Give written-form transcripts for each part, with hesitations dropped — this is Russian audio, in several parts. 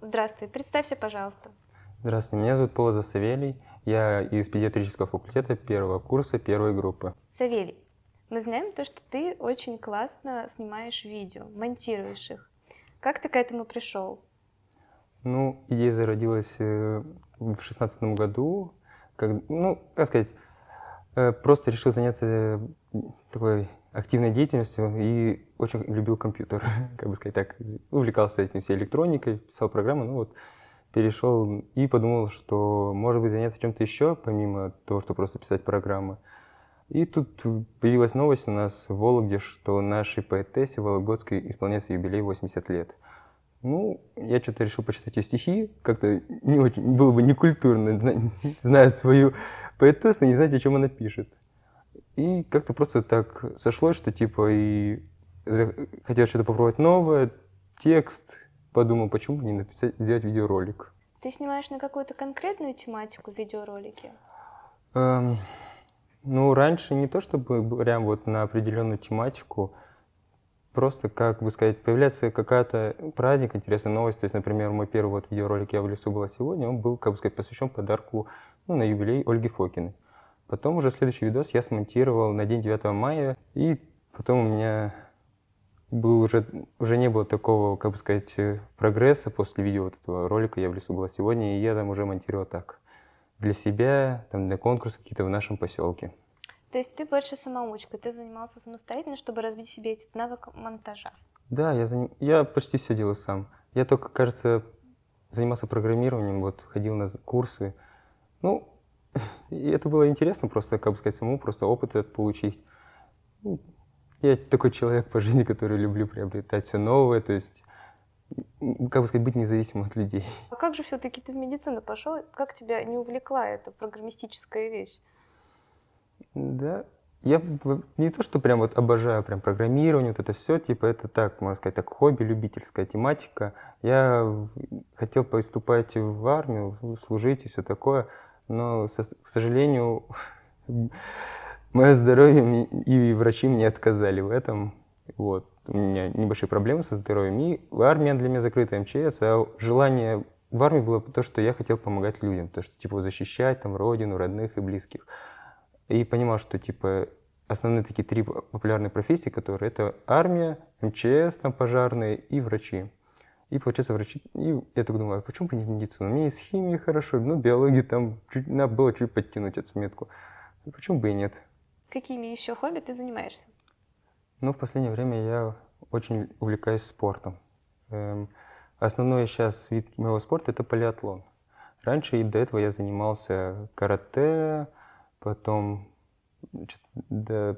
Здравствуй, представься, пожалуйста. Здравствуйте, меня зовут Полозов Савелий. Я из педиатрического факультета первого курса первой группы. Савелий, мы знаем то, что ты очень классно снимаешь видео, монтируешь их. Как ты к этому пришел? Ну, идея зародилась в 2016 году. Как сказать, просто решил заняться такой активной деятельностью и очень любил компьютер, как бы сказать так. Увлекался этим всей электроникой, писал программы, ну вот перешел и подумал, что может быть заняться чем-то еще, помимо того, что просто писать программы. И тут появилась новость у нас в Вологде, что нашей поэтессе Вологодской исполняется юбилей 80 лет. Ну, я что-то решил почитать ее стихи, как-то не очень, было бы некультурно, зная свою поэтессу, не знать, о чем она пишет. И как-то просто так сошлось, что типа хотел что-то попробовать новое, текст, подумал, почему бы не написать, сделать видеоролик. Ты снимаешь на какую-то конкретную тематику в видеоролике? Эм, ну, раньше не то чтобы прям вот на определенную тематику, просто, как бы сказать, появляется какая-то праздник, интересная новость. То есть, например, мой первый вот видеоролик «Я в лесу была сегодня», он был, как бы сказать, посвящен подарку на юбилей Ольги Фокиной. Потом уже следующий видос я смонтировал на день 9 мая, и потом у меня уже не было такого, как бы сказать, прогресса после видео вот этого ролика «Я в лесу была сегодня», и я там уже монтировал так для себя, там, для конкурса какие-то в нашем поселке. То есть ты больше самоучка, ты занимался самостоятельно, чтобы развить в себе этот навык монтажа. Да, я почти все делаю сам. Я только, кажется, занимался программированием, вот ходил на курсы. Ну, и это было интересно просто, как бы сказать, самому просто опыт этот получить. Ну, я такой человек по жизни, который люблю приобретать все новое, то есть, как бы сказать, быть независимым от людей. А как же все-таки ты в медицину пошел? Как тебя не увлекла эта программистическая вещь? Да, не то, что прям вот обожаю прям программирование, вот это все, типа это так, можно сказать, так хобби, любительская тематика. Хотел поступать в армию, служить и все такое, но, к сожалению, мое здоровье и врачи мне отказали в этом. Вот. У меня небольшие проблемы со здоровьем. И армия для меня закрыта, МЧС, а желание в армии было то, что я хотел помогать людям, то, что типа защищать там родину, родных и близких. И понимал, что типа основные такие три популярные профессии, которые это армия, МЧС, там, пожарные и врачи. И получается врачи, и я так думаю, а почему бы не в медицину? Мне из химии хорошо, ну биологии там надо было чуть подтянуть эту сметку. И почему бы и нет? Какими еще хобби ты занимаешься? Но в последнее время я очень увлекаюсь спортом. Основной сейчас вид моего спорта – это полиатлон. Раньше и до этого я занимался карате, потом до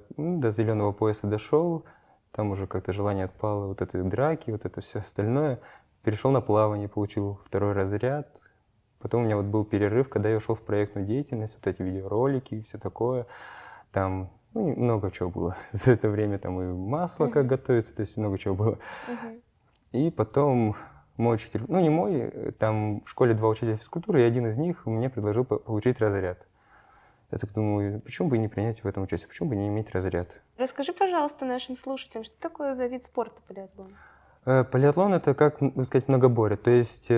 зеленого пояса дошел, там уже как-то желание отпало, вот этой драки, вот это все остальное. Перешел на плавание, получил второй разряд. Потом у меня вот был перерыв, когда я ушел в проектную деятельность, вот эти видеоролики и все такое. Там много чего было за это время, там и масло как готовится, то есть много чего было. И потом мой учитель, ну не мой, там в школе два учителя физкультуры, и один из них мне предложил получить разряд. Я так думаю, почему бы и не принять в этом участие, почему бы не иметь разряд? Расскажи, пожалуйста, нашим слушателям, что такое за вид спорта полиатлон? Полиатлон – это, как сказать, многоборье, то есть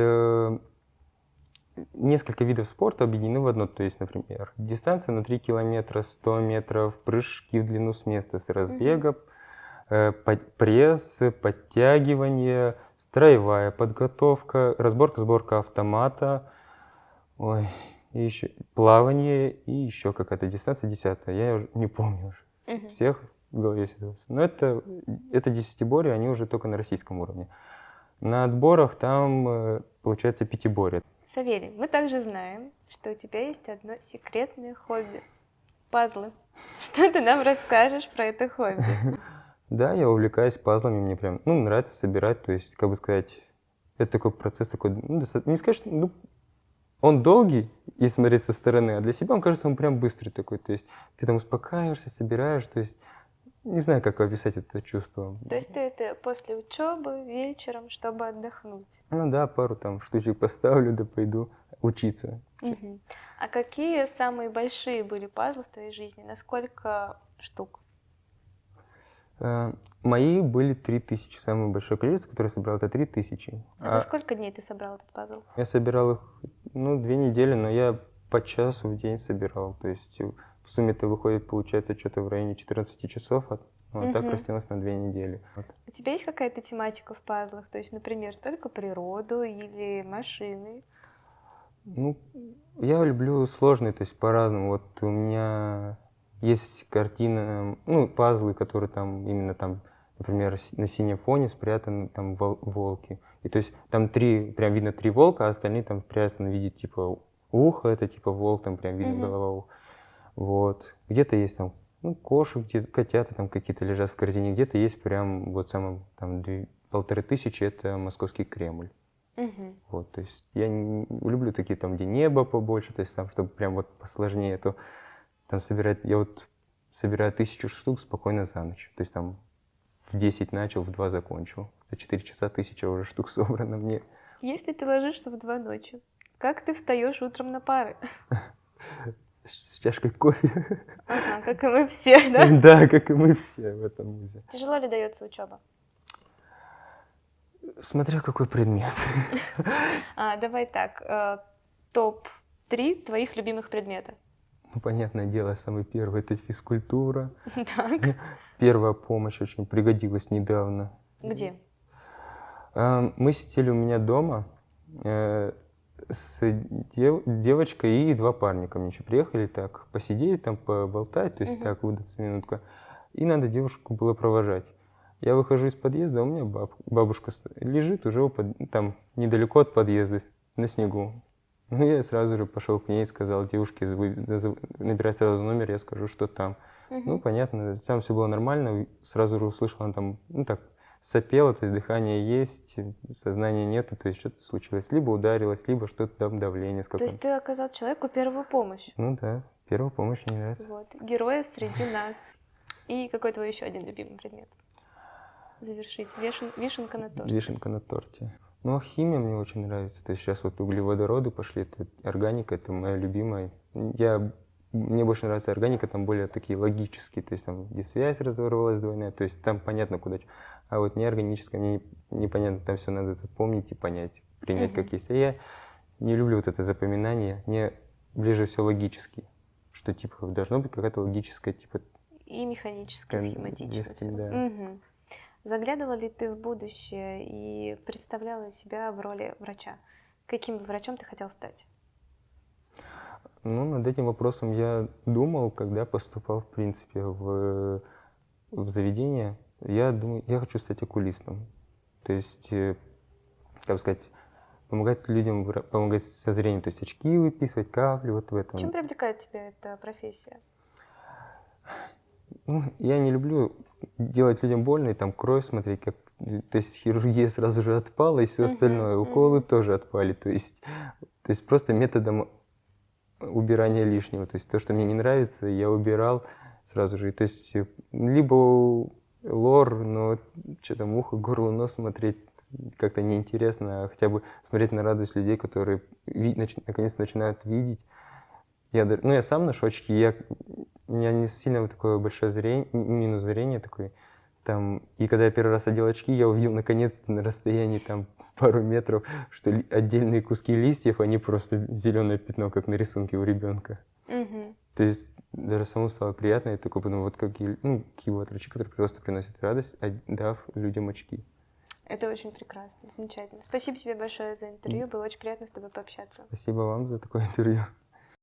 несколько видов спорта объединены в одно. То есть, например, дистанция на 3 километра, 100 метров, прыжки в длину с места с разбега, пресс, подтягивание, строевая подготовка, разборка, сборка автомата, ой, и еще плавание и еще какая-то дистанция 10-я, я уже не помню уже всех в голове сиделось. Но это десятиборье, они уже только на российском уровне. На отборах там получается пятиборье. Савелий, мы также знаем, что у тебя есть одно секретное хобби – пазлы. Что ты нам расскажешь про это хобби? Да, я увлекаюсь пазлами, мне прям, нравится собирать, то есть, как бы сказать, это такой процесс такой, не сказать, что, он долгий, если смотреть со стороны, а для себя он кажется, он прям быстрый такой, то есть, ты там успокаиваешься, собираешь, то есть, не знаю, как описать это чувство. То есть ты это после учебы, вечером, чтобы отдохнуть? Ну да, пару там штучек поставлю, да пойду учиться. А какие самые большие были пазлы в твоей жизни? На сколько штук? Мои были 3000, самое большое количество, которое я собрал, это 3000. А за сколько дней ты собрал этот пазл? Я собирал их, ну, 2 недели, но я по часу в день собирал. То есть в сумме-то выходит, получается, что-то в районе 14 часов, а так Мгм. растянулось на 2 недели. Вот. У тебя есть какая-то тематика в пазлах? То есть, например, только природу или машины? Ну, я люблю сложные, то есть по-разному. Вот у меня есть картина, ну, пазлы, которые там именно там, например, на синем фоне спрятаны там волки. И то есть там прям видно 3 волка, а остальные там спрятаны в виде типа уха, это типа волк, там прям видно Мгм. голова. Вот. Где-то есть там, ну, кошек, где-то котята там какие-то лежат в корзине, где-то есть прям вот самым там 1500 это Московский Кремль. Мгм. Вот, то есть я люблю такие там, где небо побольше, то есть там, чтобы прям вот посложнее, то там собирать, я вот собираю 1000 штук спокойно за ночь. То есть там в 10 начал, в 2 закончил. За 4 часа 1000 уже штук собрано мне. Если ты ложишься в 2 ночи, как ты встаешь утром на пары? С чашкой кофе. Ага, как и мы все, да? Да, как и мы все в этом музе. Тяжело ли дается учеба? Смотря какой предмет. Давай так, топ-3 твоих любимых предмета. Ну, понятное дело, самый первый это физкультура. Так, Первая помощь очень пригодилась недавно. где? Мы сидели у меня дома с девочкой и 2 парня ко мне еще приехали, так, посидеть там, поболтать, то есть Мгм. так, выдаться минутка. И надо девушку было провожать. Я выхожу из подъезда, а у меня бабушка лежит уже там недалеко от подъезда, на снегу. Ну, я сразу же пошел к ней и сказал девушке, набирай сразу номер, я скажу, что там. Ну, Мгм. понятно, там все было нормально, сразу же услышал, она там, ну так, сопела, то есть дыхание есть, сознания нету, то есть что-то случилось. Либо ударилось, либо что-то там давление с То есть ты оказал человеку первую помощь. Ну да, первая помощь мне нравится. Вот, героя среди нас. И какой твой еще один любимый предмет? Завершить. Вишенка на торте. Вишенка на торте. Ну, а химия мне очень нравится. То есть сейчас вот углеводороды пошли, это органика, это моя любимая. Мне больше нравится органика, там более такие логические, то есть там где связь разорвалась двойная, то есть там понятно куда. А вот неорганическая, мне непонятно, там все надо запомнить и понять, принять Мгм. как есть. А я не люблю вот это запоминание, мне ближе все логически, что типа должно быть какая-то логическая, типа, И механически, схематично. если, всё. да. Мгм. Заглядывала ли ты в будущее и представляла себя в роли врача? Каким бы врачом ты хотел стать? Ну, над этим вопросом я думал, когда поступал, в принципе, в заведение. Я думаю, я хочу стать окулистом. То есть, как бы сказать, помогать людям, помогать со зрением, то есть очки выписывать, капли, вот в этом. Чем привлекает тебя эта профессия? Ну, я не люблю делать людям больно и там кровь смотреть, как, то есть хирургия сразу же отпала и все Мгм, остальное, уколы мгм. тоже отпали, то есть просто методом убирания лишнего, то есть то, что мне не нравится, я убирал сразу же, то есть либо лор, но что-то ухо, горло, нос смотреть как-то неинтересно, а хотя бы смотреть на радость людей, которые наконец начинают видеть. Я сам ношу очки, у меня не сильно вот такое большое зрение, минус зрения такой. Там, и когда я первый раз одел очки, я увидел наконец-то на расстоянии там пару метров, что отдельные куски листьев, они просто зеленое пятно, как на рисунке у ребенка. Мгм. То есть даже самому стало приятно, я такой подумал, вот какие вот врачи, которые просто приносят радость, дав людям очки. Это очень прекрасно, замечательно. Спасибо тебе большое за интервью, было очень приятно с тобой пообщаться. Спасибо вам за такое интервью.